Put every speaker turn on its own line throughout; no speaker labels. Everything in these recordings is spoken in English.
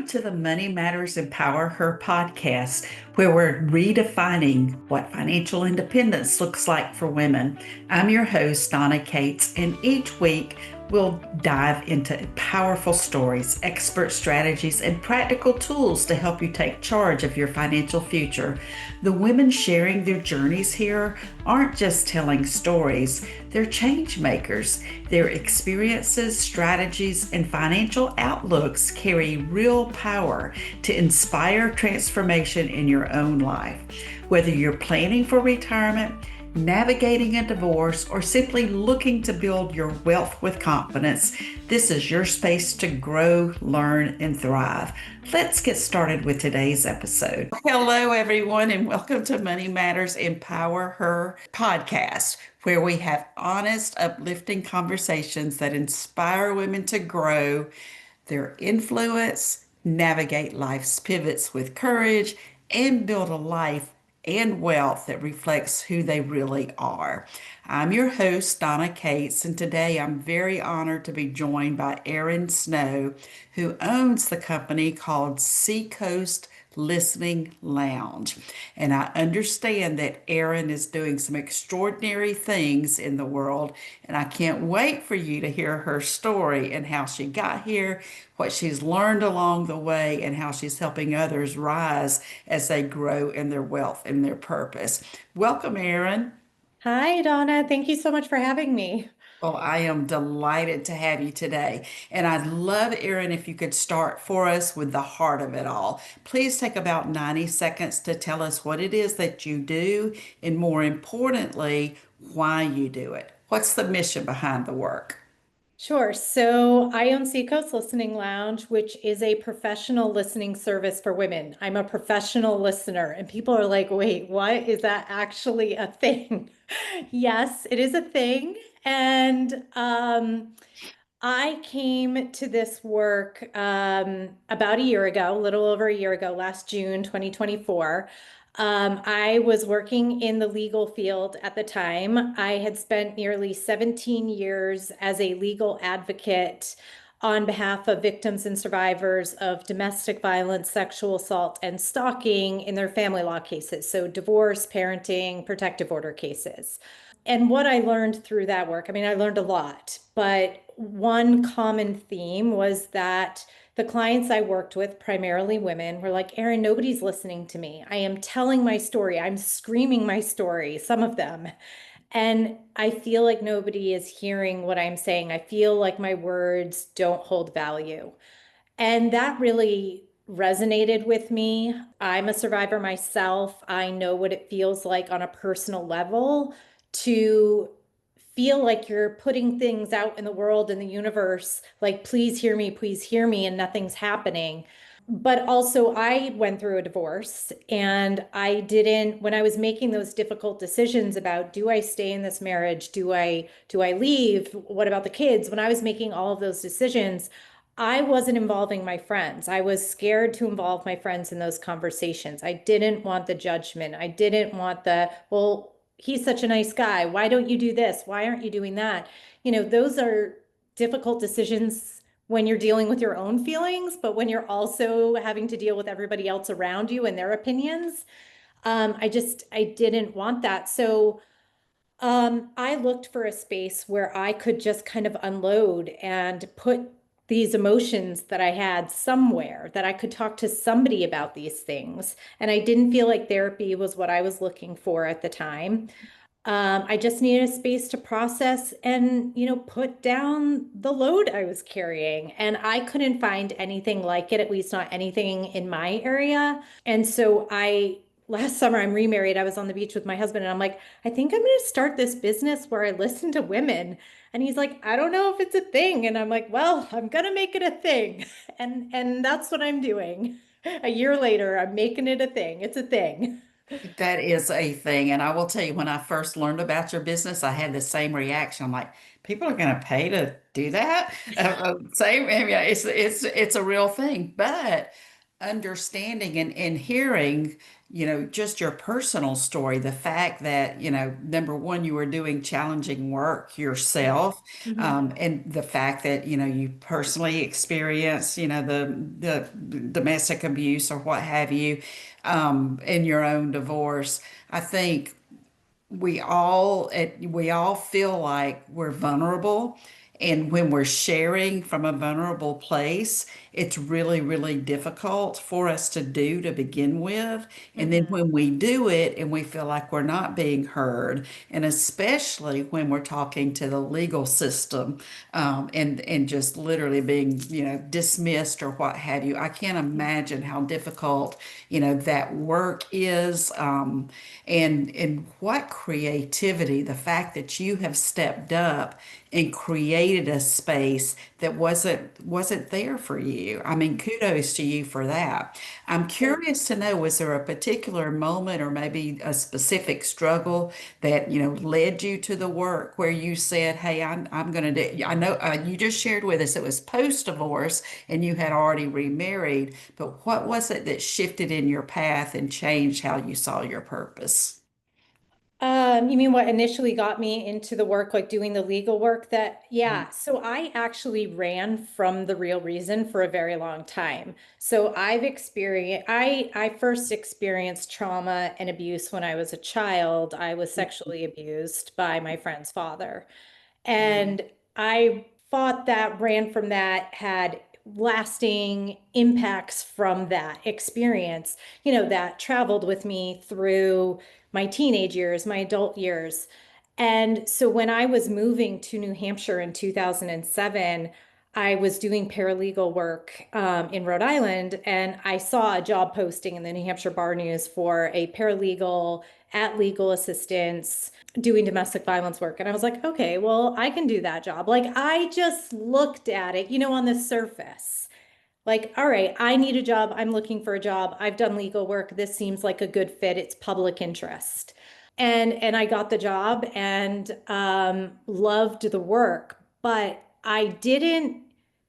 welcome to the Money Matters Empower Her podcast, where we're redefining what financial independence looks like for women. I'm your host, Donna Cates, and each week we'll dive into powerful stories, expert strategies, and practical tools to help you take charge of your financial future. The women sharing their journeys here aren't just telling stories, they're change makers. Their experiences, strategies, and financial outlooks carry real power to inspire transformation in your own life. Whether you're planning for retirement, navigating a divorce, or simply looking to build your wealth with confidence, this is your space to grow, learn, and thrive. Let's get started with today's episode. Hello, everyone, and welcome to Money Matters Empower Her podcast, where we have honest, uplifting conversations that inspire women to grow their influence, navigate life's pivots with courage, and build a life and wealth that reflects who they really are. I'm your host, Donna Cates, and today I'm very honored to be joined by Erin Snow, who owns the company called Seacoast Listening Lounge. And I understand that Erin is doing some extraordinary things in the world, and I can't wait for you to hear her story and how she got here, what she's learned along the way, and how she's helping others rise as they grow in their wealth and their purpose. Welcome, Erin.
Hi, Donna. Thank you so much for having me.
Well, I am delighted to have you today. And I'd love, Erin, if you could start for us with the heart of it all. Please take about 90 seconds to tell us what it is that you do, and more importantly, why you do it. What's the mission behind the work?
Sure. So I own Seacoast Listening Lounge, which is a professional listening service for women. I'm a professional listener, and people are like, wait, what? Is that actually a thing? Yes, it is a thing. And I came to this work about a year ago, a little over a year ago, last June 2024. I was working in the legal field at the time. I had spent nearly 17 years as a legal advocate on behalf of victims and survivors of domestic violence, sexual assault, and stalking in their family law cases. So, divorce, parenting, protective order cases. And what I learned through that work, I mean, I learned a lot, but one common theme was that the clients I worked with, primarily women, were like, Erin, nobody's listening to me. I am telling my story. I'm screaming my story, some of them. And I feel like nobody is hearing what I'm saying. I feel like my words don't hold value. And that really resonated with me. I'm a survivor myself. I know what it feels like on a personal level to feel like you're putting things out in the world, in the universe, like, please hear me, and nothing's happening. But also, I went through a divorce, and I didn't, when I was making those difficult decisions about, do I stay in this marriage? Do I leave? What about the kids? When I was making all of those decisions, I wasn't involving my friends. I was scared to involve my friends in those conversations. I didn't want the judgment. I didn't want the, well, he's such a nice guy. Why don't you do this? Why aren't you doing that? Those are difficult decisions when you're dealing with your own feelings, but when you're also having to deal with everybody else around you and their opinions, I didn't want that. So I looked for a space where I could just kind of unload and put these emotions that I had somewhere, that I could talk to somebody about these things. And I didn't feel like therapy was what I was looking for at the time. I just needed a space to process and, put down the load I was carrying. And I couldn't find anything like it, at least not anything in my area. And so last summer, I'm remarried. I was on the beach with my husband, and I'm like, I think I'm going to start this business where I listen to women. And he's like, I don't know if it's a thing. And I'm like, well, I'm going to make it a thing. And that's what I'm doing. A year later, I'm making it a thing. It's a thing.
That is a thing. And I will tell you, when I first learned about your business, I had the same reaction. I'm like, people are going to pay to do that? Same, I mean, it's a real thing. But understanding and hearing, just your personal story, the fact that, number one, you were doing challenging work yourself,
Mhm.
and the fact that, you personally experienced, the domestic abuse or what have you, in your own divorce. I think we all feel like we're vulnerable, and when we're sharing from a vulnerable place, it's really, really difficult for us to do to begin with. And then
Mhm.
when we do it and we feel like we're not being heard, and especially when we're talking to the legal system, and just literally being, dismissed or what have you, I can't imagine how difficult, that work is. And what creativity, the fact that you have stepped up and created a space that wasn't there for you. I mean, kudos to you for that. I'm curious to know, was there a particular moment or maybe a specific struggle that, led you to the work where you said, "Hey, I'm going to do," I know you just shared with us it was post-divorce and you had already remarried, but what was it that shifted in your path and changed how you saw your purpose?
You mean what initially got me into the work, like doing the legal work yeah. So I actually ran from the real reason for a very long time. So I first experienced trauma and abuse when I was a child. I was sexually abused by my friend's father. And I thought that ran from that, had lasting impacts from that experience, that traveled with me through my teenage years, my adult years. And so when I was moving to New Hampshire in 2007, I was doing paralegal work in Rhode Island, and I saw a job posting in the New Hampshire Bar News for a paralegal at legal assistance doing domestic violence work. And I was like, okay, well, I can do that job. Like, I just looked at it, on the surface. Like, all right, I need a job. I'm looking for a job. I've done legal work. This seems like a good fit. It's public interest. And I got the job and loved the work, but I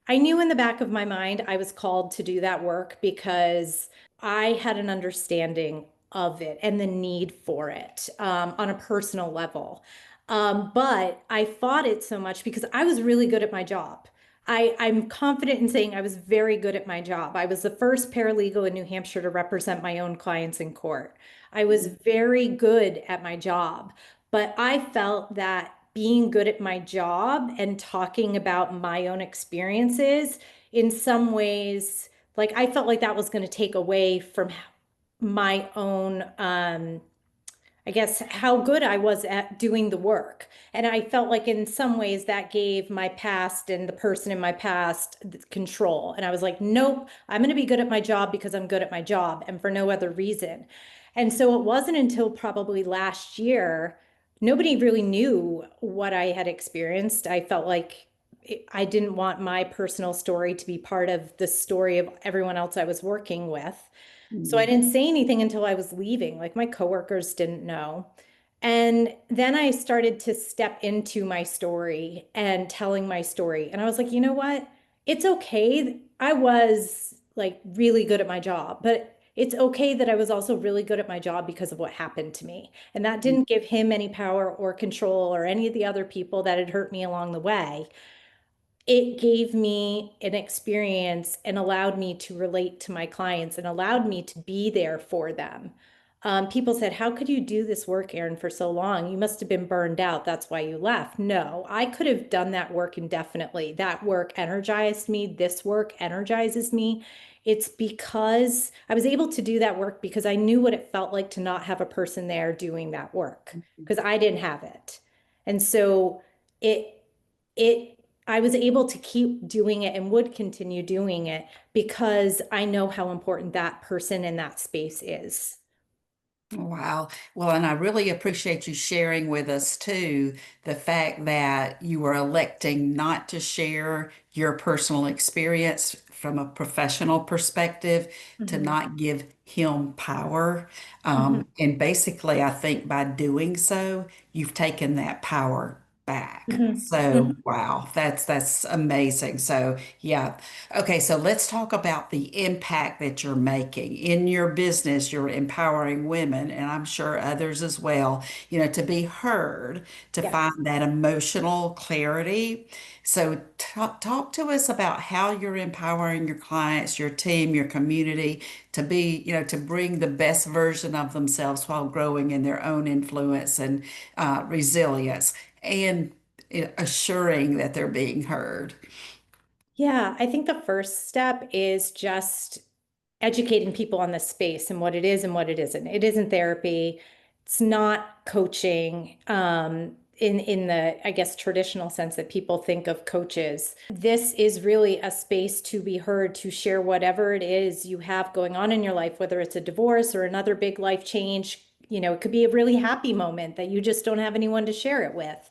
knew in the back of my mind I was called to do that work because I had an understanding of it and the need for it on a personal level. But I fought it so much because I was really good at my job. I'm confident in saying I was very good at my job. I was the first paralegal in New Hampshire to represent my own clients in court. I was very good at my job, but I felt that being good at my job and talking about my own experiences in some ways, like I felt like that was going to take away from my own I guess, how good I was at doing the work. And I felt like in some ways that gave my past and the person in my past control. And I was like, nope, I'm going to be good at my job because I'm good at my job and for no other reason. And so it wasn't until probably last year, nobody really knew what I had experienced. I felt like I didn't want my personal story to be part of the story of everyone else I was working with. So I
Mm.
didn't say anything until I was leaving. Like my coworkers didn't know. And then I started to step into my story and telling my story. And I was like, you know what? It's okay. I was like really good at my job, but it's okay that I was also really good at my job because of what happened to me. And that didn't give him any power or control or any of the other people that had hurt me along the way. It gave me an experience and allowed me to relate to my clients and allowed me to be there for them. People said, "How could you do this work, Erin, for so long? You must have been burned out. That's why you left." No, I could have done that work indefinitely. That work energized me. This work energizes me. It's because I was able to do that work because I knew what it felt like to not have a person there doing that work because I didn't have it. And so it, it I was able to keep doing it and would continue doing it because I know how important that person in that space is.
Wow. Well, and I really appreciate you sharing with us too the fact that you were electing not to share your personal experience from a professional perspective, to
Mhm.
not give him power.
Mhm.
And basically, I think by doing so, you've taken that power back.
Mhm.
So,
Mhm.
wow, that's amazing. So, yeah. Okay, so let's talk about the impact that you're making in your business. You're empowering women, and I'm sure others as well, to be heard, to
Yes.
find that emotional clarity. So, talk to us about how you're empowering your clients, your team, your community to be, to bring the best version of themselves while growing in their own influence and resilience and assuring that they're being heard.
Yeah, I think the first step is just educating people on this space and what it is and what it isn't. It isn't therapy. It's not coaching, in the, I guess, traditional sense that people think of coaches. This is really a space to be heard, to share whatever it is you have going on in your life, whether it's a divorce or another big life change. It could be a really happy moment that you just don't have anyone to share it with.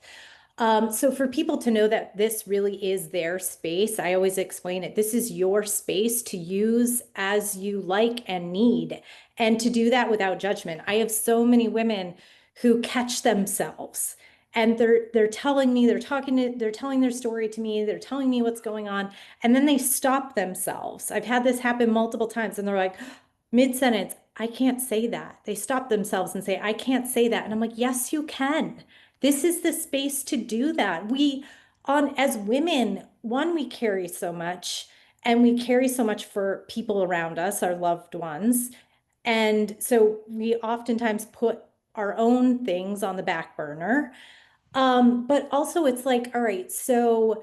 So for people to know that this really is their space, I always explain it. This is your space to use as you like and need, and to do that without judgment. I have so many women who catch themselves and they're telling me, they're telling their story to me, they're telling me what's going on, and then they stop themselves. I've had this happen multiple times, and they're like, mid-sentence, I can't say that. They stop themselves and say, I can't say that. And I'm like, yes, you can. This is the space to do that. As women, one, we carry so much, and we carry so much for people around us, our loved ones. And so we oftentimes put our own things on the back burner. But also it's like, all right, so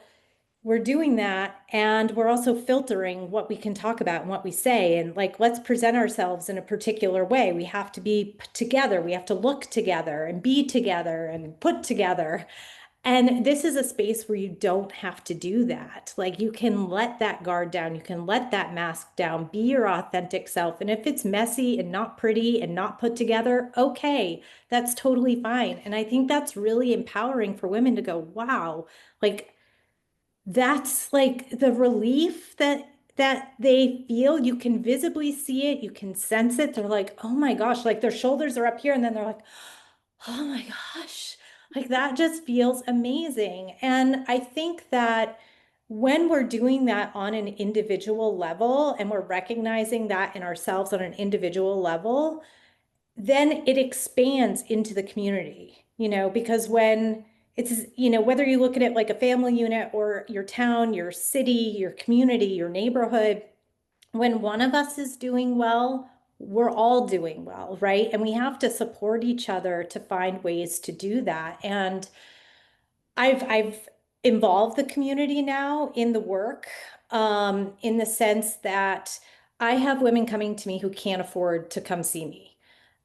we're doing that, and we're also filtering what we can talk about and what we say, and like, let's present ourselves in a particular way. We have to be together, we have to look together and be together and put together. And this is a space where you don't have to do that. Like, you can let that guard down, you can let that mask down, be your authentic self. And if it's messy and not pretty and not put together, okay, that's totally fine. And I think that's really empowering for women to go, wow, like, that's like the relief that they feel. You can visibly see it, you can sense it. They're like, oh my gosh, like their shoulders are up here, and then they're like, oh my gosh, like that just feels amazing. And I think that when we're doing that on an individual level, and we're recognizing that in ourselves on an individual level, then it expands into the community, because when it's, whether you look at it like a family unit or your town, your city, your community, your neighborhood, when one of us is doing well, we're all doing well, right? And we have to support each other to find ways to do that. And I've involved the community now in the work, in the sense that I have women coming to me who can't afford to come see me.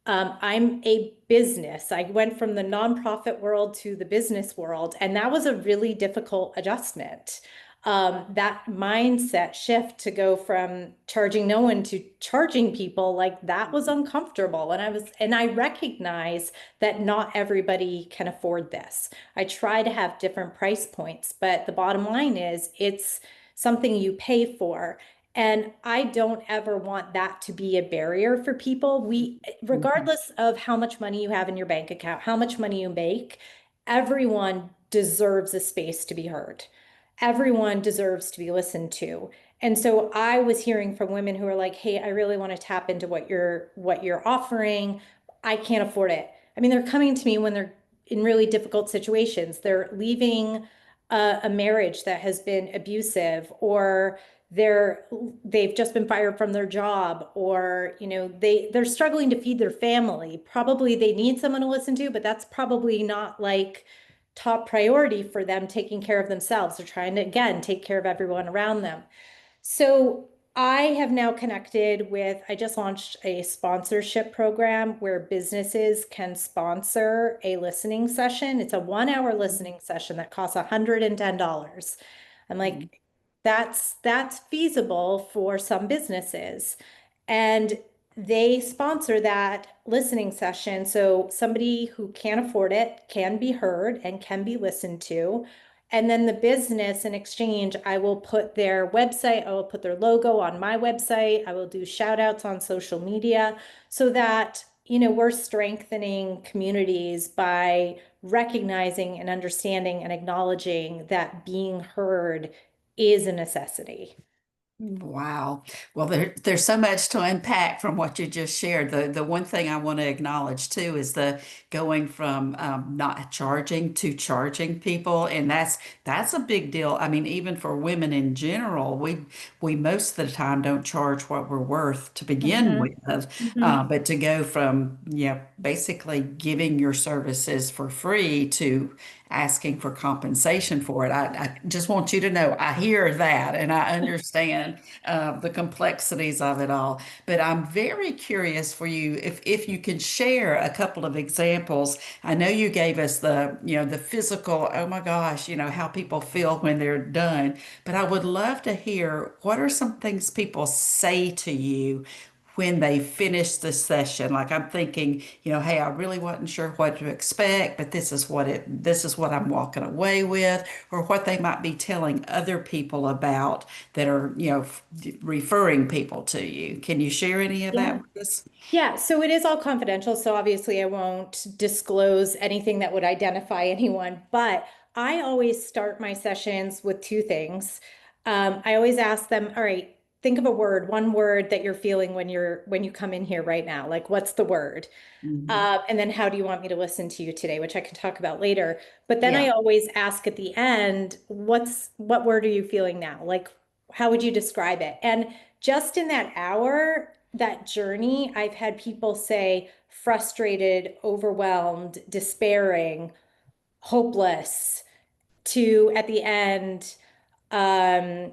I'm a business. I went from the nonprofit world to the business world, and that was a really difficult adjustment. That mindset shift to go from charging no one to charging people, like that was uncomfortable. And I recognize that not everybody can afford this. I try to have different price points, but the bottom line is it's something you pay for. And I don't ever want that to be a barrier for people. Regardless of how much money you have in your bank account, how much money you make, everyone deserves a space to be heard. Everyone deserves to be listened to. And so I was hearing from women who are like, "Hey, I really want to tap into what you're offering. I can't afford it." I mean, they're coming to me when they're in really difficult situations. They're leaving a marriage that has been abusive, or they've just been fired from their job, or they're struggling to feed their family. Probably they need someone to listen to, but that's probably not like top priority for them. Taking care of themselves, they're trying to, again, take care of everyone around them. So I have now connected with, I just launched a sponsorship program where businesses can sponsor a listening session. It's a 1 hour listening session that costs $110. I'm
Mhm.
like, that's feasible for some businesses. And they sponsor that listening session. So somebody who can't afford it can be heard and can be listened to. And then the business in exchange, I will put their website, I will put their logo on my website, I will do shout outs on social media so that, we're strengthening communities by recognizing and understanding and acknowledging that being heard is a necessity.
Wow. Well, there's so much to unpack from what you just shared. The one thing I want to acknowledge too is the going from not charging to charging people, and that's a big deal. I mean, even for women in general, we most of the time don't charge what we're worth to begin
Mhm.
with,
Mhm.
but to go from basically giving your services for free to asking for compensation for it. I just want you to know I hear that and I understand the complexities of it all. But I'm very curious for you if you can share a couple of examples. I know you gave us the physical, oh my gosh, how people feel when they're done. But I would love to hear what are some things people say to you when they finish the session. Like I'm thinking, hey, I really wasn't sure what to expect, but this is what I'm walking away with, or what they might be telling other people about that are, referring people to you. Can you share any of that
Yeah.
with us?
Yeah, so it is all confidential, so obviously I won't disclose anything that would identify anyone, but I always start my sessions with two things. I always ask them, all right, think of a word, one word that you're feeling when you come in here right now. Like, what's the word?
Mhm.
And then how do you want me to listen to you today, which I can talk about later. But then I
Yeah.
always ask at the end, what word are you feeling now? Like, how would you describe it? And just in that hour, that journey, I've had people say frustrated, overwhelmed, despairing, hopeless, to at the end, um,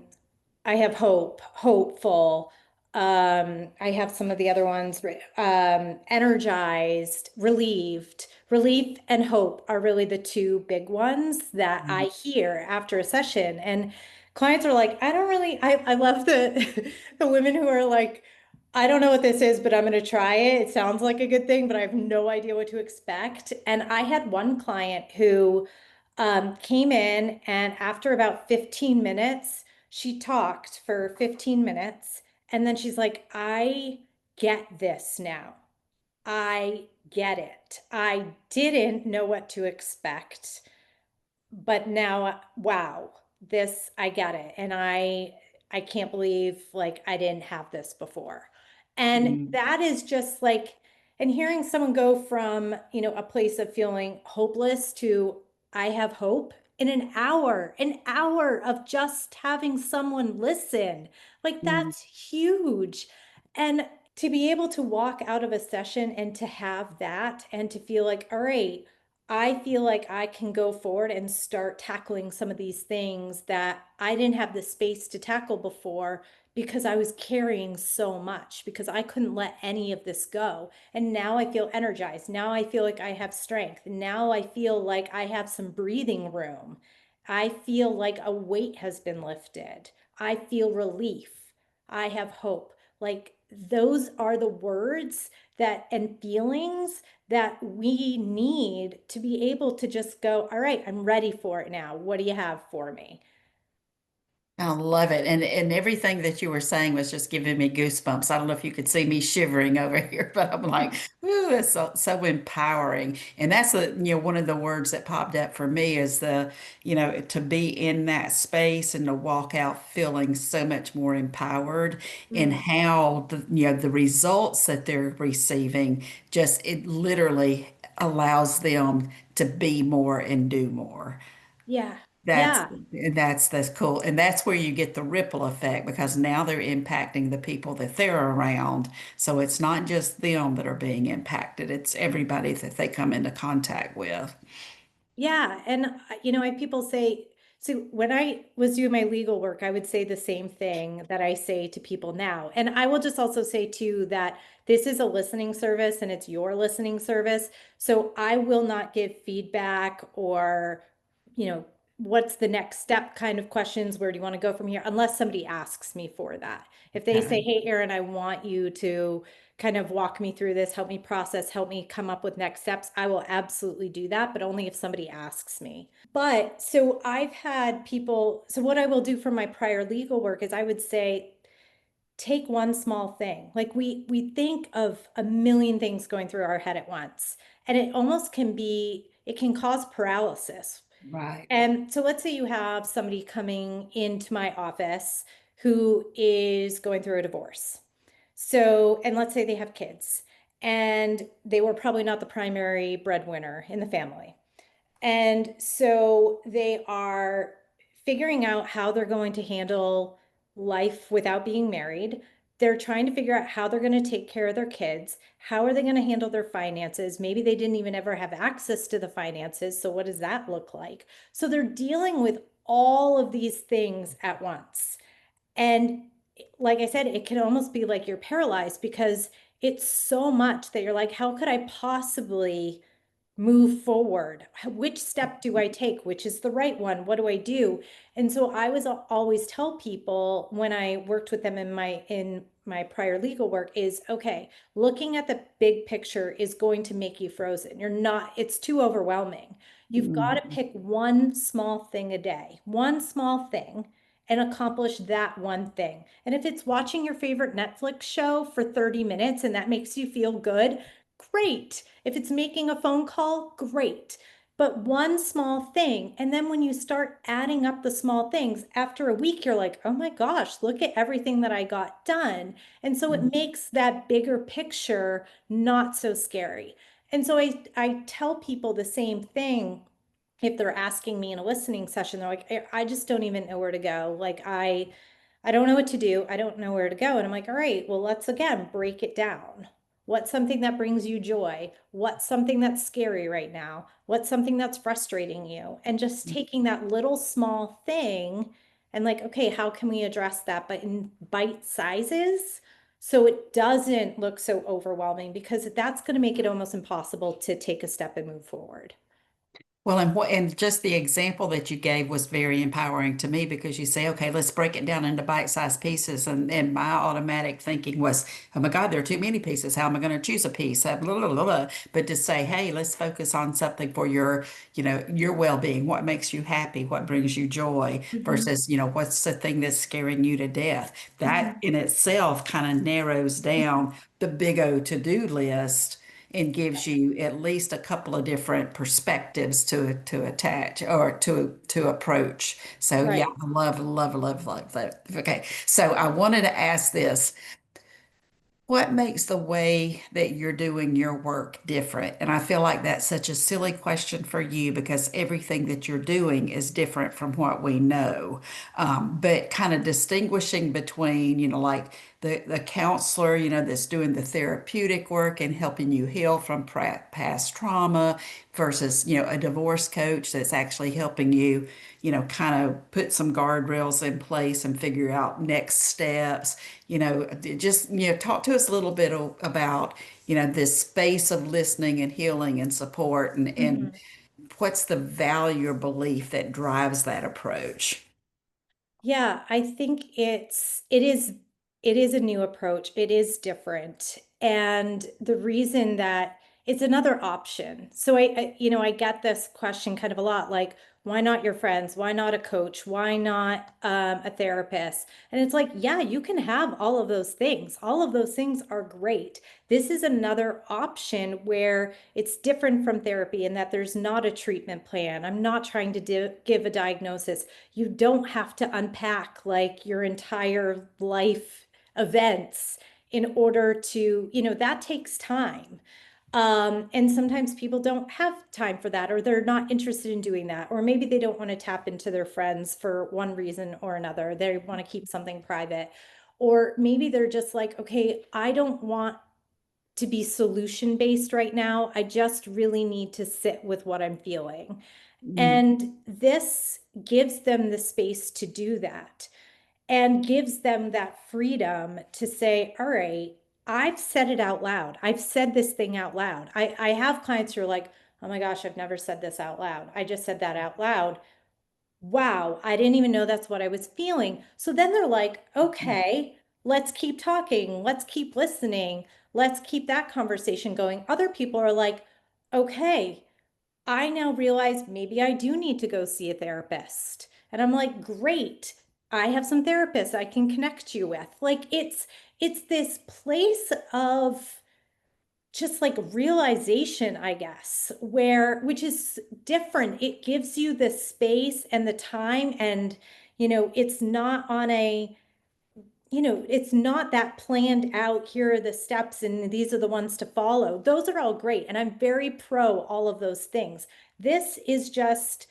I have hope, hopeful. I have some of the other ones, energized, relieved. Relief and hope are really the two big ones that I hear after a session. And clients are like, I don't really, I love the the women who are like, I don't know what this is, but I'm going to try it. It sounds like a good thing, but I have no idea what to expect. And I had one client who came in, and after about 15 minutes, she talked for 15 minutes. And then she's like, I get this now. I get it. I didn't know what to expect, but now, wow, this, I get it. And I can't believe like I didn't have this before. And
Mhm.
that is just like, and hearing someone go from, a place of feeling hopeless to I have hope in an hour of just having someone listen. Like
Mhm.
that's huge. And to be able to walk out of a session and to have that and to feel like, all right, I feel like I can go forward and start tackling some of these things that I didn't have the space to tackle before because I was carrying so much because I couldn't let any of this go. And now I feel energized. Now I feel like I have strength. Now I feel like I have some breathing room. I feel like a weight has been lifted. I feel relief. I have hope. Like those are the words that and feelings that we need to be able to just go, all right, I'm ready for it now. What do you have for me?
I love it. And everything that you were saying was just giving me goosebumps. I don't know if you could see me shivering over here, but I'm like, ooh, it's so empowering. And that's one of the words that popped up for me is to be in that space and to walk out feeling so much more empowered in
Mm,
how the results that they're receiving just it literally allows them to be more and do more.
yeah.
That's
Yeah.
that's cool. And that's where you get the ripple effect because now they're impacting the people that they're around. So it's not just them that are being impacted, it's everybody that they come into contact with.
Yeah, and I people say, so when I was doing my legal work, I would say the same thing that I say to people now. And I will just also say too that this is a listening service and it's your listening service. So I will not give feedback or, what's the next step kind of questions, where do you want to go from here, unless somebody asks me for that. If they say,
Okay.
hey, Erin, I want you to kind of walk me through this, help me process, help me come up with next steps, I will absolutely do that, but only if somebody asks me. But so I've had people, so what I will do for my prior legal work is I would say, take one small thing. Like we think of a million things going through our head at once, and it almost can be, it can cause paralysis.
Right.
And so let's say you have somebody coming into my office who is going through a divorce. So, and let's say they have kids and they were probably not the primary breadwinner in the family. And so they are figuring out how they're going to handle life without being married. They're trying to figure out how they're going to take care of their kids. How are they going to handle their finances? Maybe they didn't even ever have access to the finances. So, what does that look like? So, they're dealing with all of these things at once. And like I said, it can almost be like you're paralyzed because it's so much that you're like, how could I possibly move forward? Which step do I take? Which is the right one? What do I do? And so I was always tell people when I worked with them in my prior legal work is, okay, looking at the big picture is going to make you frozen. You're not, it's too overwhelming. You've got to
Mhm.
pick one small thing a day, one small thing, and accomplish that one thing. And if it's watching your favorite Netflix show for 30 minutes and that makes you feel good, great. If it's making a phone call, great. But one small thing. And then when you start adding up the small things, after a week, you're like, oh my gosh, look at everything that I got done. And so it makes that bigger picture not so scary. And so I tell people the same thing if they're asking me in a listening session. They're like, I just don't even know where to go. Like, I don't know what to do. I don't know where to go. And I'm like, all right, well, let's again break it down. What's something that brings you joy? What's something that's scary right now? What's something that's frustrating you? And just taking that little small thing and like, okay, how can we address that? But in bite sizes, so it doesn't look so overwhelming, because that's going to make it almost impossible to take a step and move forward.
Well, and just the example that you gave was very empowering to me because you say, okay, let's break it down into bite-sized pieces. And my automatic thinking was, oh my God, there are too many pieces. How am I going to choose a piece? Blah, blah, blah, blah. But to say, hey, let's focus on something for your well-being, what makes you happy, what brings you joy
Mhm.
versus, what's the thing that's scaring you to death. That
Mhm.
in itself kind of narrows down the big O to-do list and gives you at least a couple of different perspectives to attach or to approach. So yeah,
Right.
I love that. Okay, so I wanted to ask this. What makes the way that you're doing your work different? And I feel like that's such a silly question for you because everything that you're doing is different from what we know. But kind of distinguishing between, like the counselor, that's doing the therapeutic work and helping you heal from past trauma versus, a divorce coach that's actually helping you, kind of put some guardrails in place and figure out next steps. Just, talk to us a little bit about, this space of listening and healing and support and
Mhm.
what's the value or belief that drives that approach?
Yeah, I think it is a new approach. It is different. And the reason that it's another option. So I get this question kind of a lot, like, why not your friends? Why not a coach? Why not a therapist? And it's like, yeah, you can have all of those things. All of those things are great. This is another option where it's different from therapy in that there's not a treatment plan. I'm not trying to give a diagnosis. You don't have to unpack like your entire life events in order to, that takes time. And sometimes people don't have time for that, or they're not interested in doing that, or maybe they don't want to tap into their friends for one reason or another. They want to keep something private. Or maybe they're just like, okay, I don't want to be solution based right now. I just really need to sit with what I'm feeling.
Mm,
And this gives them the space to do that and gives them that freedom to say, all right, I've said it out loud. I've said this thing out loud. I have clients who are like, oh my gosh, I've never said this out loud. I just said that out loud. Wow, I didn't even know that's what I was feeling. So then they're like, okay, let's keep talking. Let's keep listening. Let's keep that conversation going. Other people are like, okay, I now realize maybe I do need to go see a therapist. And I'm like, great. I have some therapists I can connect you with. Like it's this place of just like realization, I guess, where which is different. It gives you the space and the time and it's not on a it's not that planned out, here are the steps and these are the ones to follow. Those are all great. And I'm very pro all of those things. This is just,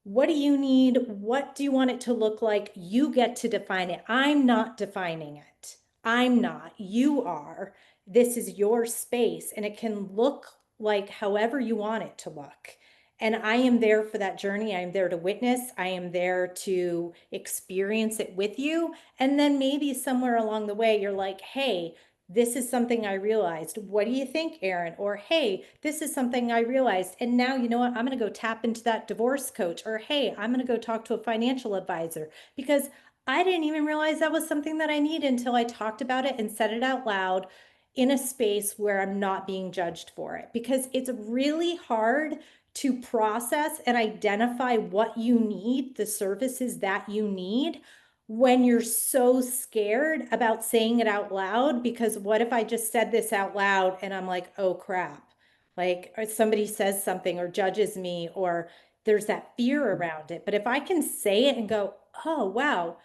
what do you need? What do you want it to look like? You get to define it. I'm not defining it. I'm not. You are. This is your space, and it can look like however you want it to look. And I am there for that journey. I am there to witness. I am there to experience it with you. And then maybe somewhere along the way, you're like, hey, this is something I realized. What do you think, Erin? Or, hey, this is something I realized. And now, you know what? I'm going to go tap into that divorce coach. Or, hey, I'm going to go talk to a financial advisor because I didn't even realize that was something that I need until I talked about it and said it out loud in a space where I'm not being judged for it. Because it's really hard to process and identify what you need, the services that you need when you're so scared about saying it out loud. Because what if I just said this out loud and I'm like, oh crap, like, or somebody says something or judges me, or there's that fear around it. But if I can say it and go, oh wow,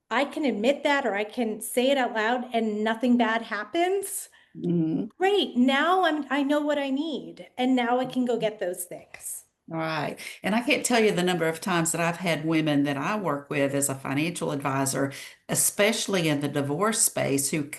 I can admit that, or I can say it out loud and nothing bad happens,
Mhm.
great. Now I know what I need, and now I can go get those things.
Right. And I can't tell you the number of times that I've had women that I work with as a financial advisor, especially in the divorce space, who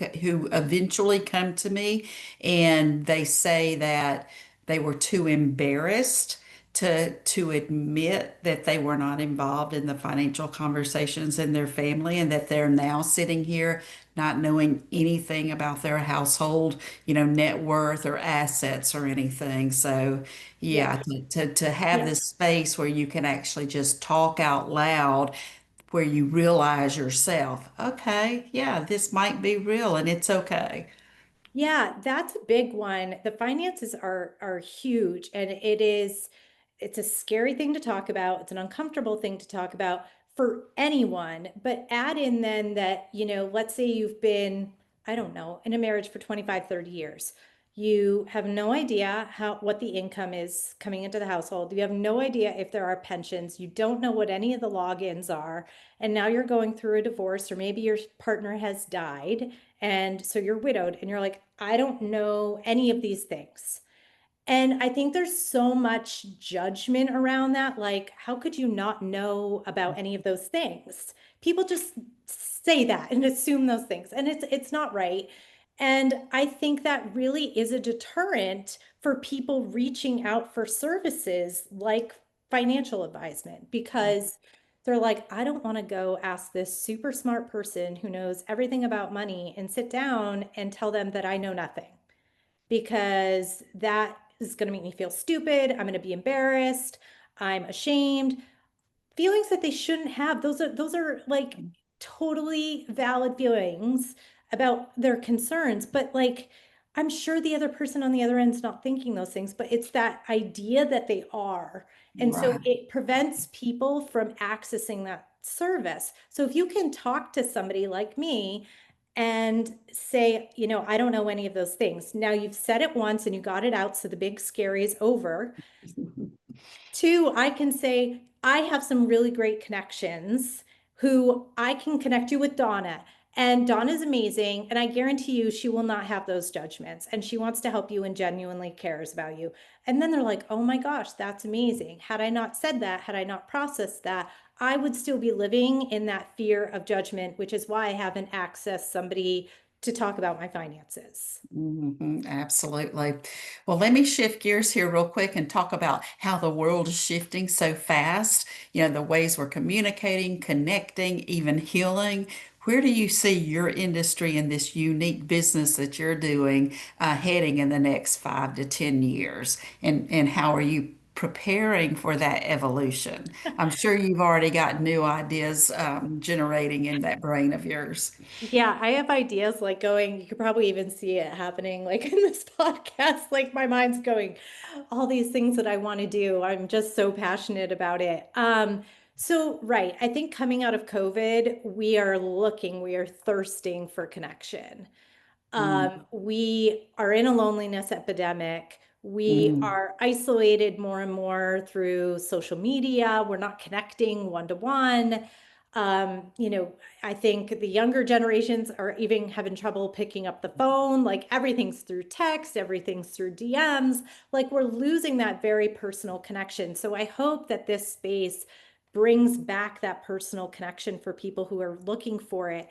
eventually come to me and they say that they were too embarrassed to admit that they were not involved in the financial conversations in their family and that they're now sitting here not knowing anything about their household, net worth or assets or anything. So
Yeah.
yeah, to have
Yeah.
this space where you can actually just talk out loud, where you realize yourself, okay, yeah, this might be real and it's okay.
Yeah, that's a big one. The finances are huge, and it's a scary thing to talk about. It's an uncomfortable thing to talk about for anyone. But add in then that, let's say you've been, I don't know, in a marriage for 25, 30 years. You have no idea what the income is coming into the household. You have no idea if there are pensions. You don't know what any of the logins are. And now you're going through a divorce, or maybe your partner has died and so you're widowed and you're like, I don't know any of these things. And I think there's so much judgment around that. Like, how could you not know about any of those things? People just say that and assume those things, and it's not right. And I think that really is a deterrent for people reaching out for services like financial advisement, because they're like, I don't want to go ask this super smart person who knows everything about money and sit down and tell them that I know nothing, because that is going to make me feel stupid. I'm going to be embarrassed. I'm ashamed. Feelings that they shouldn't have. Those are like totally valid feelings about their concerns, but like I'm sure the other person on the other end is not thinking those things, but it's that idea that they are. And so
Right.
it prevents people from accessing that service. So if you can talk to somebody like me and say, I don't know any of those things. Now you've said it once and you got it out, so the big scary is over. Two, I can say, I have some really great connections who I can connect you with Donna. And Donna's amazing. And I guarantee you, she will not have those judgments. And she wants to help you and genuinely cares about you. And then they're like, oh my gosh, that's amazing. Had I not said that, had I not processed that, I would still be living in that fear of judgment, which is why I haven't accessed somebody to talk about my finances.
Absolutely. Well, let me shift gears here real quick and talk about how the world is shifting so fast. The ways we're communicating, connecting, even healing. Where do you see your industry and this unique business that you're doing heading in the next 5 to 10 years? And how are you preparing for that evolution? I'm sure you've already got new ideas generating in that brain of yours.
Yeah, I have ideas like going, you could probably even see it happening like in this podcast. Like my mind's going, all these things that I want to do. I'm just so passionate about it. So, right. I think coming out of COVID, we are thirsting for connection.
Mm,
We are in a loneliness epidemic. We
mm,
are isolated more and more through social media. We're not connecting one to one. You know, I think the younger generations are even having trouble picking up the phone. Like everything's through text, everything's through DMs. Like we're losing that very personal connection. So I hope that this space brings back that personal connection for people who are looking for it.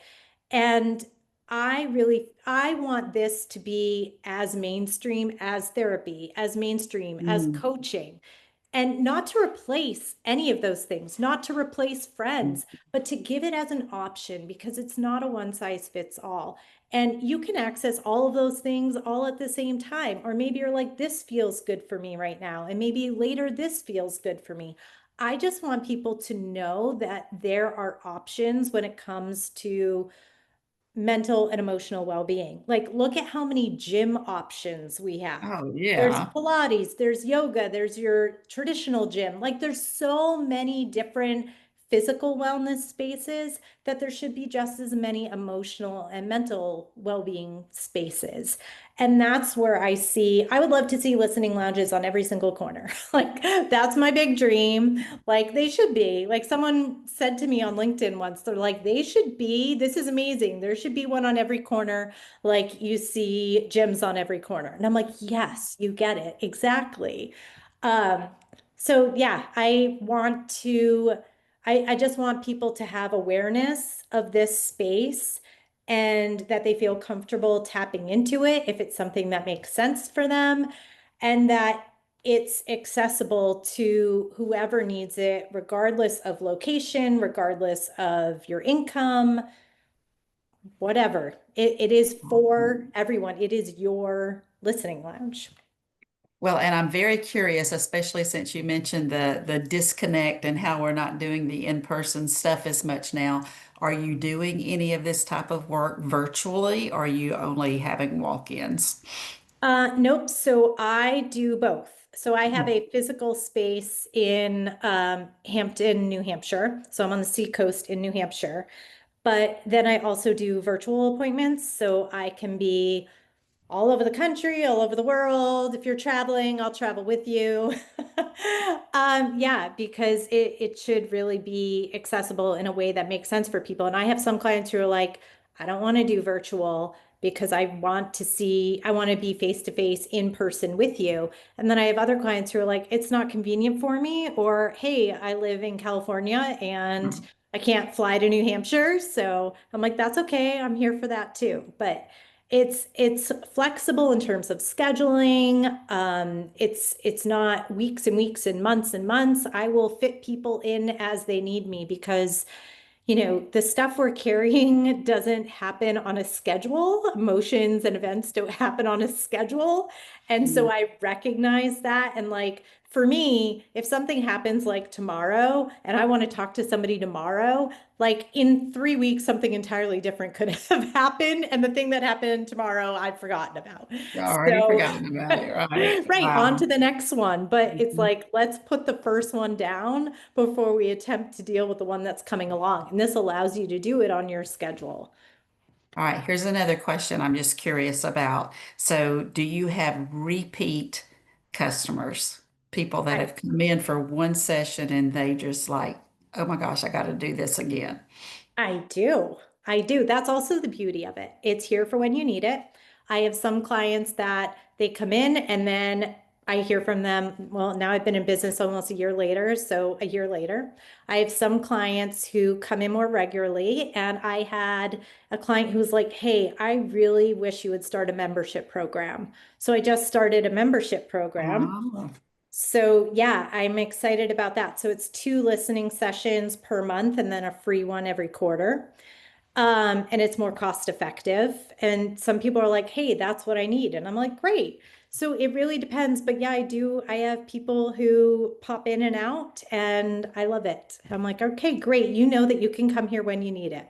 And I want this to be as mainstream as therapy, as mainstream as
mm,
coaching, and not to replace any of those things, not to replace
mm.
friends, but to give it as an option because it's not a one size fits all. And you can access all of those things all at the same time. Or maybe you're like, this feels good for me right now. And maybe later this feels good for me. I just want people to know that there are options when it comes to mental and emotional well-being. Like, look at how many gym options we have.
Oh,
There's
yeah.
Pilates, there's yoga, there's your traditional gym. Like, there's so many different physical wellness spaces that there should be just as many emotional and mental well-being spaces. And that's where I would love to see listening lounges on every single corner. Like, that's my big dream. Like they should be. Like someone said to me on LinkedIn once, they're like, they should be, this is amazing. There should be one on every corner, like you see gyms on every corner. And I'm like, yes, you get it. Exactly. Um, so yeah, I just want people to have awareness of this space and that they feel comfortable tapping into it if it's something that makes sense for them, and that it's accessible to whoever needs it, regardless of location, regardless of your income, whatever. It is for everyone. It is your listening lounge.
Well, and I'm very curious, especially since you mentioned the disconnect and how we're not doing the in-person stuff as much now. Are you doing any of this type of work virtually, or are you only having walk-ins?
Nope. So I do both. So I have
Oh,
a physical space in Hampton, New Hampshire. So I'm on the Seacoast in New Hampshire. But then I also do virtual appointments. So I can be all over the country, all over the world. If you're traveling, I'll travel with you. Yeah, because it should really be accessible in a way that makes sense for people. And I have some clients who are like, I don't want to do virtual because I want to be face to face in person with you. And then I have other clients who are like, it's not convenient for me, or hey, I live in California and I can't fly to New Hampshire. So I'm like, that's okay. I'm here for that too. But it's flexible in terms of scheduling. It's not weeks and weeks and months and months. I will fit people in as they need me because the stuff we're carrying doesn't happen on a schedule. Emotions and events don't happen on a schedule. And so
mm.
I recognize that. And like for me, if something happens like tomorrow and I want to talk to somebody tomorrow, like in 3 weeks, something entirely different could have happened. And the thing that happened tomorrow, I've forgotten about.
You already
So,
forgotten about it, right?
right, on
Wow.
to the next one. But it's
Mhm.
like, let's put the first one down before we attempt to deal with the one that's coming along. And this allows you to do it on your schedule.
All right, here's another question I'm just curious about. So, do you have repeat customers, people that
I,
have come in for one session and they just like, oh my gosh, I got to do this again?
I do. I do. That's also the beauty of it. It's here for when you need it. I have some clients that they come in and then I hear from them. Well, now I've been in business almost a year later. So a year later, I have some clients who come in more regularly. And I had a client who was like, hey, I really wish you would start a membership program. So I just started a membership program.
Oh,
So yeah, I'm excited about that. So it's 2 listening sessions per month and then a free one every quarter. And it's more cost effective. And some people are like, hey, that's what I need. And I'm like, great. So it really depends. But yeah, I do. I have people who pop in and out and I love it. I'm like, okay, great. You know that you can come here when you need it.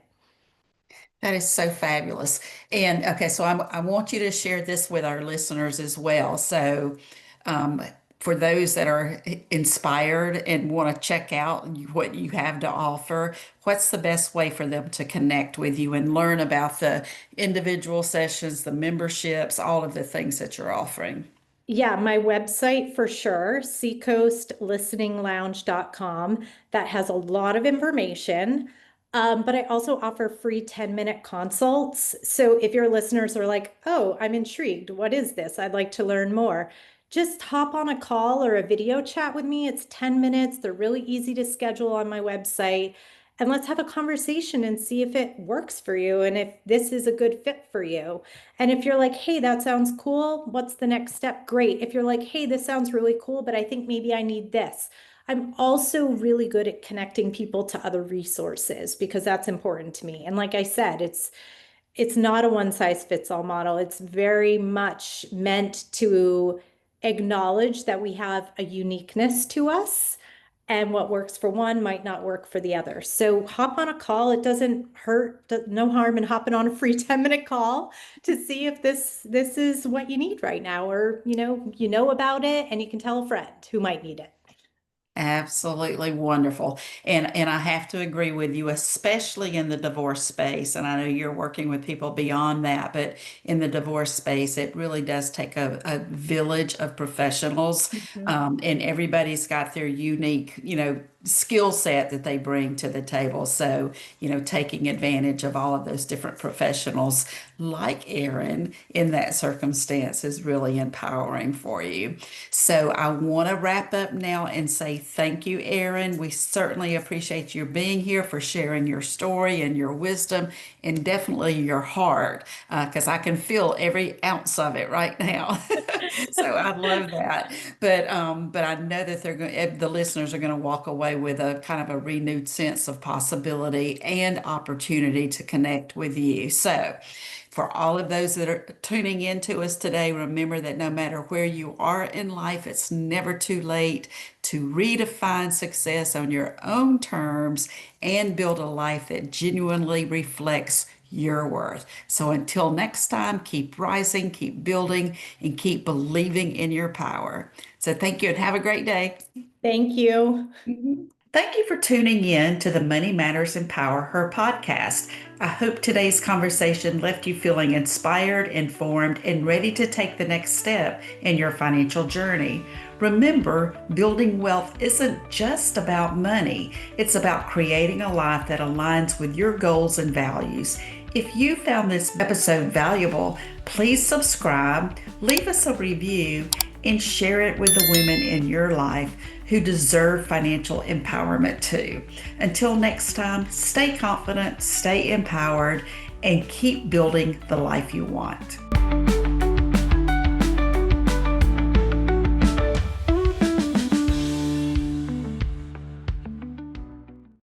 that is so fabulous. And okay, so I want you to share this with our listeners as well. So, um, for those that are inspired and want to check out what you have to offer, what's the best way for them to connect with you and learn about the individual sessions, the memberships, all of the things that you're offering?
Yeah, my website for sure, seacoastlisteninglounge.com. That has a lot of information. But I also offer free 10-minute consults. So if your listeners are like, oh, I'm intrigued, what is this? I'd like to learn more. Just hop on a call or a video chat with me. It's 10 minutes. They're really easy to schedule on my website. And let's have a conversation and see if it works for you and if this is a good fit for you. And if you're like, hey, that sounds cool, what's the next step? Great. If you're like, hey, this sounds really cool, but I think maybe I need this. I'm also really good at connecting people to other resources because that's important to me. And like I said, it's not a one size fits all model. It's very much meant to acknowledge that we have a uniqueness to us and what works for one might not work for the other. So hop on a call. It doesn't hurt, no harm in hopping on a free 10-minute call to see if this is what you need right now, or you know about it and you can tell a friend who might need it.
Absolutely wonderful. And I have to agree with you, especially in the divorce space. And I know you're working with people beyond that, but in the divorce space, it really does take a village of professionals.
Mhm.
And everybody's got their unique, skill set that they bring to the table. So, taking advantage of all of those different professionals like Erin in that circumstance is really empowering for you. So I want to wrap up now and say thank you, Erin. We certainly appreciate you being here, for sharing your story and your wisdom and definitely your heart, because I can feel every ounce of it right now. So I love that. But I know that the listeners are going to walk away with a kind of a renewed sense of possibility and opportunity to connect with you. So for all of those that are tuning in to us today, remember that no matter where you are in life, it's never too late to redefine success on your own terms and build a life that genuinely reflects your worth. So until next time, keep rising, keep building, and keep believing in your power. So thank you and have a great day.
Thank you.
Thank you for tuning in to the Money Matters Empower Her podcast. I hope today's conversation left you feeling inspired, informed, and ready to take the next step in your financial journey. Remember, building wealth isn't just about money, it's about creating a life that aligns with your goals and values. If you found this episode valuable, please subscribe, leave us a review, and share it with the women in your life who deserve financial empowerment too. Until next time, stay confident, stay empowered, and keep building the life you want.